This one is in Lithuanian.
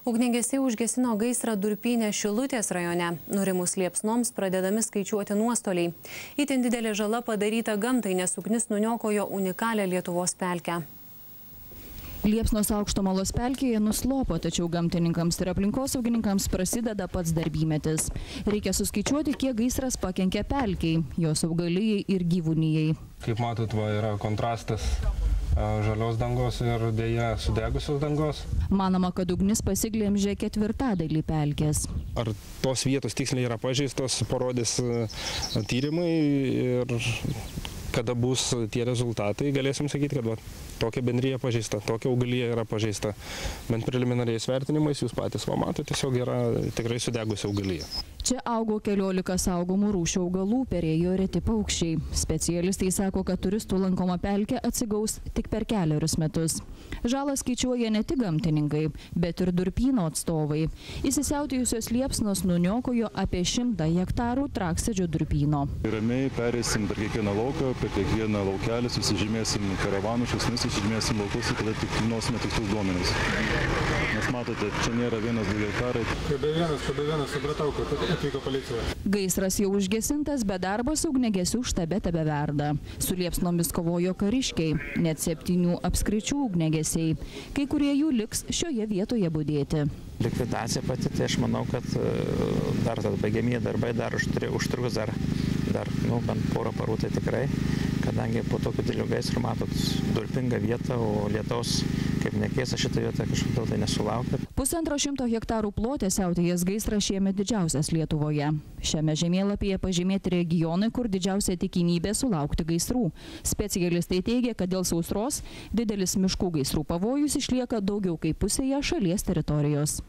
Ugniagesiai užgesino gaisrą Durpyne Šilutės rajone. Nurimus liepsnoms pradedami skaičiuoti nuostoliai. Itin didelė žala padaryta gamtai, nes ugnis nuniokojo unikalią Lietuvos pelkę. Liepsnos Aukštumalos pelkėje nuslopo, tačiau gamtininkams ir aplinkosaugininkams prasideda pats darbymetis. Reikia suskaičiuoti, kiek gaisras pakenkė pelkei, jos augalijai ir gyvūnijai. Kaip matot, yra kontrastas žalios dangos ir dėja sudegusios dangos. Manoma, kad ugnis pasiglemžė ketvirtadalį pelkės. Ar tos vietos tiksliai yra pažeistos, parodys tyrimai ir kada bus tie rezultatai, galėsim sakyti, kad tokia bendrija pažeista, tokia augalija yra pažeista. Bent preliminariais vertinimais jūs patys matote, tiesiog yra tikrai sudegusi augalija. Čia augo 14 saugomų rūšių augalų, perėjo reti paukščiai. Specialistai sako, kad turistų lankoma pelkė atsigaus tik per 4 metus. Žalą skaičiuoja ne tik gamtininkai, bet ir Durpyno atstovai. Įsisiautėjusios liepsnos nuniokojo apie 100 hektarų Traksėdžio durpyno. Ramiai perėsim per kiekvieną lauką, per kiekvieną laukelį, susižymėsim karavanų šaknis, susižymėsim laukus ir tada tik nosime tikslus duomenis. Nes matote, čia nėra 1-2 hektarai. Kada vienas, supratau, kad atvyko policija. Gaisras jau užgesintas, bet darbas ugniagesių štabe tebeverda. Su liepsnomis kovojo kariškiai, net 7 apskričių ugniagesiai. Kai kurie jų liks šioje vietoje budėti. Likvidacija pati, tai aš manau, kad dar baigiamieji darbai dar užtruks dar bent porą parų, tai tikrai, kadangi po tokių didelių gaisrų matot durpingą vietą, o lietaus kaip nekeista šitą vietą kažkodėl tai nesulaukia. 150 hektarų plote siautėjęs gaisras šiemet didžiausias Lietuvoje. Šiame žemėlapyje pažymėti regionai, kur didžiausia tikimybė sulaukti gaisrų. Specialistai teigia, kad dėl sausros didelis miškų gaisrų pavojus išlieka daugiau kaip pusėje šalies teritorijos.